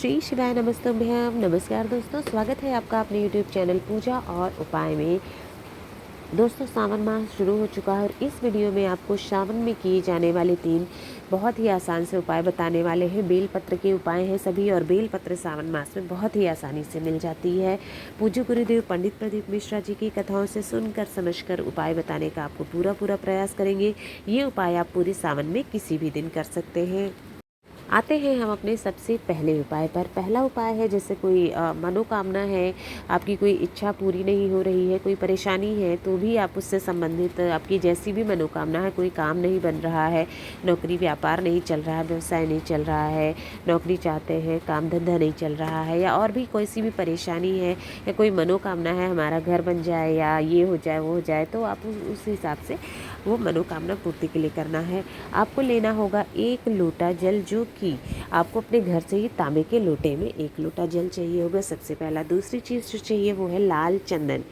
श्री शिवाय नमस्तुभ्यम। नमस्कार दोस्तों, स्वागत है आपका अपने यूट्यूब चैनल पूजा और उपाय में। दोस्तों, सावन मास शुरू हो चुका है और इस वीडियो में आपको सावन में किए जाने वाले 3 बहुत ही आसान से उपाय बताने वाले हैं। बेलपत्र के उपाय हैं सभी, और बेलपत्र सावन मास में बहुत ही आसानी से मिल जाती है। पूज्य गुरुदेव पंडित प्रदीप मिश्रा जी की कथाओं से सुनकर समझकर उपाय बताने का आपको पूरा प्रयास करेंगे। ये उपाय आप पूरे सावन में किसी भी दिन कर सकते हैं। आते हैं हम अपने सबसे पहले उपाय पर। पहला उपाय है, जैसे कोई मनोकामना है, आपकी कोई इच्छा पूरी नहीं हो रही है, कोई परेशानी है, तो भी आप उससे संबंधित आपकी जैसी भी मनोकामना है, कोई काम नहीं बन रहा है, नौकरी व्यापार नहीं चल रहा है, व्यवसाय नहीं चल रहा है, नौकरी चाहते हैं, काम धंधा नहीं चल रहा है, या और भी कोई सी भी परेशानी है, या कोई मनोकामना है हमारा घर बन जाए या ये हो जाए वो हो जाए, तो आप उस हिसाब से वो मनोकामना पूर्ति के लिए करना है। आपको लेना होगा 1 लोटा जल, जो कि आपको अपने घर से ही तांबे के लोटे में 1 लोटा जल चाहिए होगा सबसे पहला। दूसरी चीज़ जो चाहिए वो है लाल चंदन।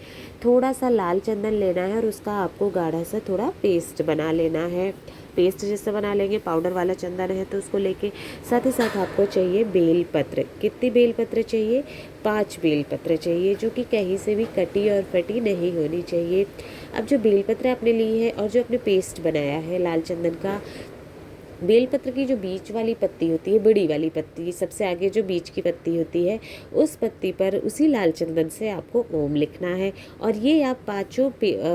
थोड़ा सा लाल चंदन लेना है और उसका आपको गाढ़ा सा थोड़ा पेस्ट बना लेना है। पेस्ट जैसे बना लेंगे, पाउडर वाला चंदन है तो उसको लेके साथ ही साथ आपको चाहिए बेलपत्र। कितनी बेलपत्र चाहिए? 5 बेलपत्र चाहिए, जो कि कहीं से भी कटी और फटी नहीं होनी चाहिए। अब जो बेलपत्र आपने ली है और जो आपने पेस्ट बनाया है लाल चंदन का, बेलपत्र की जो बीच वाली पत्ती होती है, बड़ी वाली पत्ती, सबसे आगे जो बीच की पत्ती होती है, उस पत्ती पर उसी लाल चंदन से आपको ओम लिखना है। और ये आप 5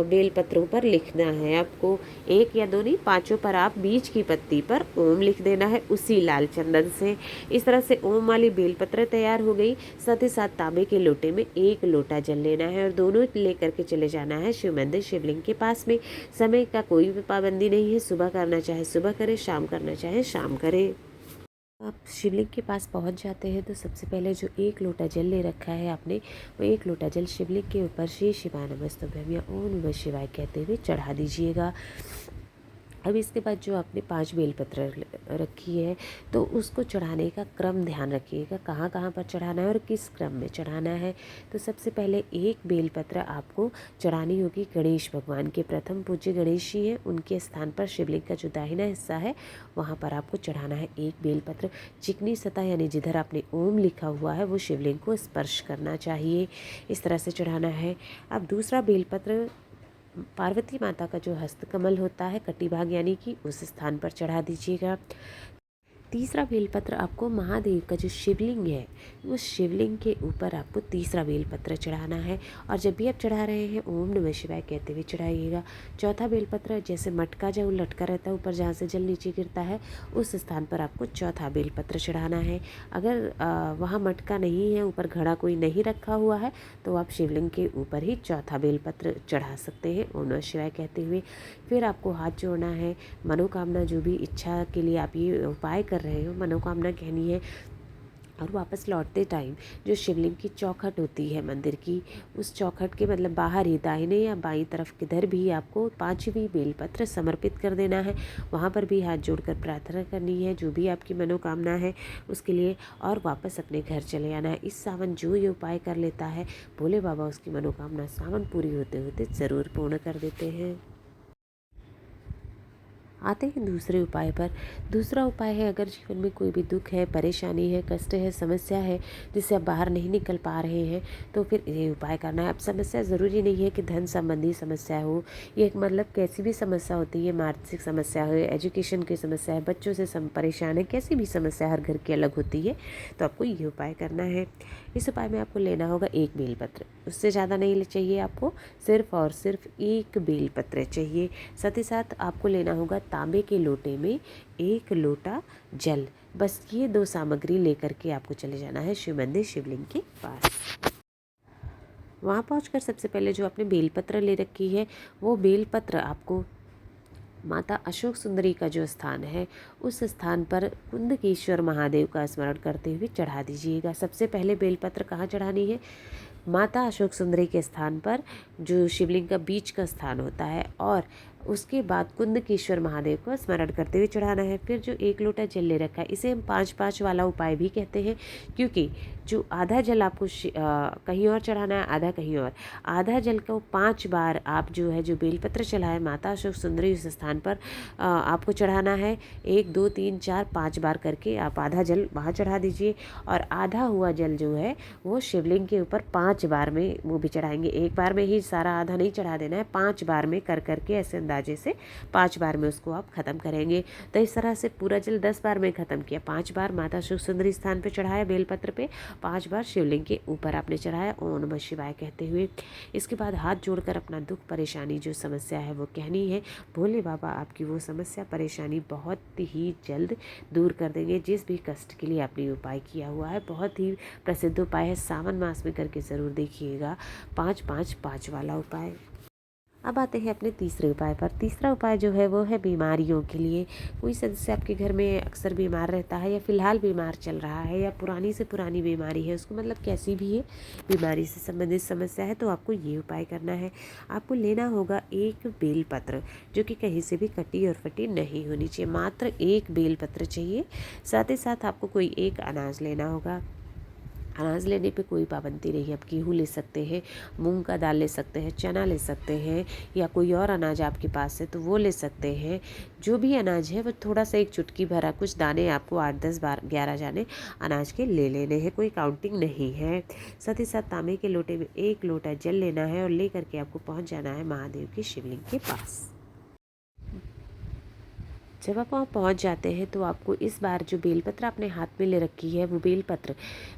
बेलपत्रों पर लिखना है आपको। 1 या 2 नहीं, 5 पर आप बीच की पत्ती पर ओम लिख देना है उसी लाल चंदन से। इस तरह से ओम वाली बेलपत्र तैयार हो गई। साथ ही साथ तांबे के लोटे में 1 लोटा जल लेना है और दोनों लेकर के चले जाना है शिव मंदिर, शिवलिंग के पास में। समय का कोई भी पाबंदी नहीं है, सुबह करना चाहे सुबह करें, शाम करना चाहे शाम करें। आप शिवलिंग के पास पहुंच जाते हैं तो सबसे पहले जो 1 लोटा जल ले रखा है आपने, वो 1 लोटा जल शिवलिंग के ऊपर श्री शिवाय नमस्तुभ्यम या ओम नमः शिवाय कहते हुए चढ़ा दीजिएगा। अब इसके बाद जो आपने 5 बेलपत्र रखी है, तो उसको चढ़ाने का क्रम ध्यान रखिएगा, कहाँ कहाँ पर चढ़ाना है और किस क्रम में चढ़ाना है। तो सबसे पहले 1 बेलपत्र आपको चढ़ानी होगी गणेश भगवान के। प्रथम पूज्य गणेश जी हैं, उनके स्थान पर शिवलिंग का जो दाहिना हिस्सा है वहाँ पर आपको चढ़ाना है 1 बेलपत्र। चिकनी सतह यानी जिधर आपने ओम लिखा हुआ है वो शिवलिंग को स्पर्श करना चाहिए, इस तरह से चढ़ाना है। अब दूसरा बेलपत्र पार्वती माता का जो हस्तकमल होता है, कटिभाग यानी कि उस स्थान पर चढ़ा दीजिएगा। तीसरा बेलपत्र आपको महादेव का जो शिवलिंग है, उस शिवलिंग के ऊपर आपको तीसरा बेलपत्र चढ़ाना है। और जब भी आप चढ़ा रहे हैं ओम नमः शिवाय कहते हुए चढ़ाइएगा। चौथा बेलपत्र, जैसे मटका जो लटका रहता है ऊपर जहाँ से जल नीचे गिरता है, उस स्थान पर आपको चौथा बेलपत्र चढ़ाना है। अगर वहाँ मटका नहीं है, ऊपर घड़ा कोई नहीं रखा हुआ है, तो आप शिवलिंग के ऊपर ही चौथा बेलपत्र चढ़ा सकते हैं ओम नमः शिवाय कहते हुए। फिर आपको हाथ जोड़ना है, मनोकामना जो भी इच्छा के लिए आप ये उपाय कर रहे हो, मनोकामना कहनी है। और वापस लौटते टाइम जो शिवलिंग की चौखट होती है मंदिर की, उस चौखट के मतलब बाहर ही दाहिने या बाईं तरफ किधर भी आपको 5वीं बेलपत्र समर्पित कर देना है। वहाँ पर भी हाथ जोड़कर प्रार्थना करनी है जो भी आपकी मनोकामना है उसके लिए, और वापस अपने घर चले आना है। इस सावन जो ये उपाय कर लेता है, भोले बाबा उसकी मनोकामना सावन पूरी होते होते ज़रूर पूर्ण कर देते हैं। आते हैं दूसरे उपाय पर। दूसरा उपाय है, अगर जीवन में कोई भी दुख है, परेशानी है, कष्ट है, समस्या है जिससे आप बाहर नहीं निकल पा रहे हैं, तो फिर ये उपाय करना है। अब समस्या ज़रूरी नहीं है कि धन संबंधी समस्या हो, ये एक मतलब कैसी भी समस्या होती है, मानसिक समस्या हो, एजुकेशन की समस्या है, बच्चों से परेशान है, कैसी भी समस्या हर घर की अलग होती है, तो आपको ये उपाय करना है। इस उपाय में आपको लेना होगा 1 बेलपत्र, उससे ज़्यादा नहीं चाहिए आपको, सिर्फ और सिर्फ 1 बेलपत्र चाहिए। साथ ही साथ आपको लेना होगा तांबे के लोटे में 1 लोटा जल। बस ये 2 सामग्री लेकर के आपको चले जाना है शिव मंदिर, शिवलिंग के पास। वहाँ पहुंचकर सबसे पहले जो आपने बेलपत्र ले रखी है, वो बेलपत्र आपको माता अशोक सुंदरी का जो स्थान है, उस स्थान पर कुंदकेश्वर महादेव का स्मरण करते हुए चढ़ा दीजिएगा। सबसे पहले बेलपत्र कहाँ चढ़ानी है? माता अशोक सुंदरी के स्थान पर, जो शिवलिंग का बीच का स्थान होता है, और उसके बाद कुंदकेश्वर महादेव को स्मरण करते हुए चढ़ाना है। फिर जो 1 लोटा जल ले रखा है, इसे हम 5-5 वाला उपाय भी कहते हैं, क्योंकि जो आधा जल आपको कहीं और चढ़ाना है, आधा कहीं और। आधा जल को 5 बार आप जो है, जो बेलपत्र चला है माता अशोक सुंदरी उस स्थान पर आपको चढ़ाना है। 1 2 3 4 5 बार करके आप आधा जल वहाँ चढ़ा दीजिए, और आधा हुआ जल जो है वो शिवलिंग के ऊपर 5 बार में वो भी चढ़ाएंगे। एक बार में ही सारा आधा नहीं चढ़ा देना है, 5 बार में कर करके ऐसे अंदाजे से 5 बार में उसको आप ख़त्म करेंगे। तो इस तरह से पूरा जल 10 बार में ख़त्म किया। 5 बार माता अशोक सुंदरी स्थान पे चढ़ाया बेलपत्र पे, 5 बार शिवलिंग के ऊपर आपने चढ़ाया ओम नमः शिवाय कहते हुए। इसके बाद हाथ जोड़कर अपना दुख परेशानी जो समस्या है वो कहनी है। भोले बाबा आपकी वो समस्या परेशानी बहुत ही जल्द दूर कर देंगे। जिस भी कष्ट के लिए आपने उपाय किया हुआ है, बहुत ही प्रसिद्ध उपाय है, सावन मास में करके ज़रूर देखिएगा 5-5-5 वाला उपाय। अब आते हैं अपने तीसरे उपाय पर। तीसरा उपाय जो है वो है बीमारियों के लिए। कोई सदस्य आपके घर में अक्सर बीमार रहता है, या फिलहाल बीमार चल रहा है, या पुरानी से पुरानी बीमारी है, उसको मतलब कैसी भी है बीमारी से संबंधित समस्या है, तो आपको ये उपाय करना है। आपको लेना होगा 1 बेलपत्र, जो कि कहीं से भी कटी और फटी नहीं होनी चाहिए, मात्र 1 बेलपत्र चाहिए। साथ ही साथ आपको कोई एक अनाज लेना होगा। अनाज लेने पे कोई पाबंदी नहीं है, आप गेहूँ ले सकते हैं, मूंग का दाल ले सकते हैं, चना ले सकते हैं, या कोई और अनाज आपके पास है तो वो ले सकते हैं। जो भी अनाज है वो थोड़ा सा, 1 चुटकी भरा, कुछ दाने आपको 8-10 बार 11 जाने अनाज के ले लेने हैं, कोई काउंटिंग नहीं है। साथ ही साथ तांबे के लोटे में 1 लोटा जल लेना है, और ले करके आपको पहुँच जाना है महादेव के शिवलिंग के पास। जब आप वहाँ पहुँच जाते हैं तो आपको इस बार जो बेलपत्र आपने हाथ में ले रखी है, वो बेलपत्र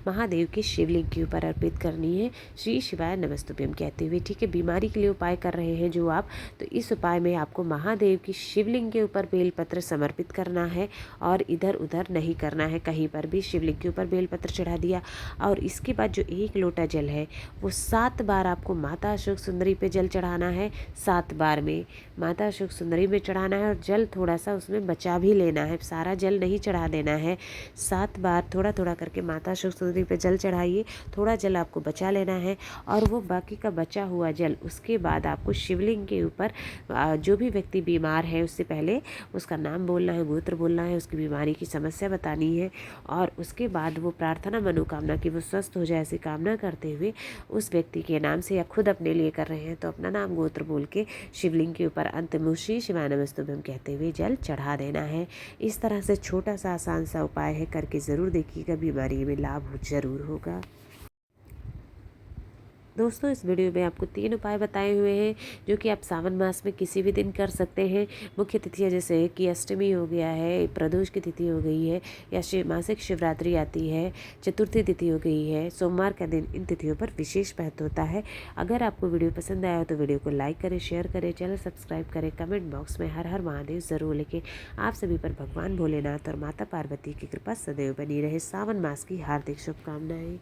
महादेव के शिवलिंग के ऊपर अर्पित करनी है, श्री शिवाय नमस्तुभ्यम कहते हुए। ठीक है, बीमारी के लिए उपाय कर रहे हैं जो आप, तो इस उपाय में आपको महादेव की शिवलिंग के ऊपर बेलपत्र समर्पित करना है, और इधर उधर नहीं करना है। कहीं पर भी शिवलिंग के ऊपर बेलपत्र चढ़ा दिया, और इसके बाद जो 1 लोटा जल है वो 7 बार आपको माता अशोक सुंदरी पे जल चढ़ाना है। 7 बार में माता अशोक सुंदरी में चढ़ाना है, और जल थोड़ा सा उसमें बचा भी लेना है, सारा जल नहीं चढ़ा देना है। 7 बार थोड़ा थोड़ा करके माता अशोक सुंदरी पे जल चढ़ाइए, थोड़ा जल आपको बचा लेना है, और वो बाकी का बचा हुआ जल उसके बाद आपको शिवलिंग के ऊपर जो भी व्यक्ति बीमार है उससे पहले उसका नाम बोलना है, गोत्र बोलना है, उसकी बीमारी की समस्या बतानी है, और उसके बाद वो प्रार्थना मनोकामना की वो स्वस्थ हो जाए ऐसी कामना करते हुए उस व्यक्ति के नाम से, या खुद अपने लिए कर रहे हैं तो अपना नाम गोत्र बोल के शिवलिंग के ऊपर अंत में श्री शिवाय नमस्तुभ्यम कहते हुए जल चढ़ा देना है। इस तरह से छोटा सा आसान सा उपाय है, करके ज़रूर देखिएगा, बीमारी में लाभ ज़रूर होगा। दोस्तों, इस वीडियो में आपको 3 उपाय बताए हुए हैं, जो कि आप सावन मास में किसी भी दिन कर सकते हैं। मुख्य तिथियां जैसे कि अष्टमी हो गया है, प्रदोष की तिथि हो गई है, या मासिक शिवरात्रि आती है, चतुर्थी तिथि हो गई है, सोमवार का दिन, इन तिथियों पर विशेष महत्व होता है। अगर आपको वीडियो पसंद आया हो तो वीडियो को लाइक करें, शेयर करें, चैनल सब्सक्राइब करें, कमेंट बॉक्स में हर हर महादेव ज़रूर लिखें। आप सभी पर भगवान भोलेनाथ और माता पार्वती की कृपा सदैव बनी रहे। सावन मास की हार्दिक शुभकामनाएँ।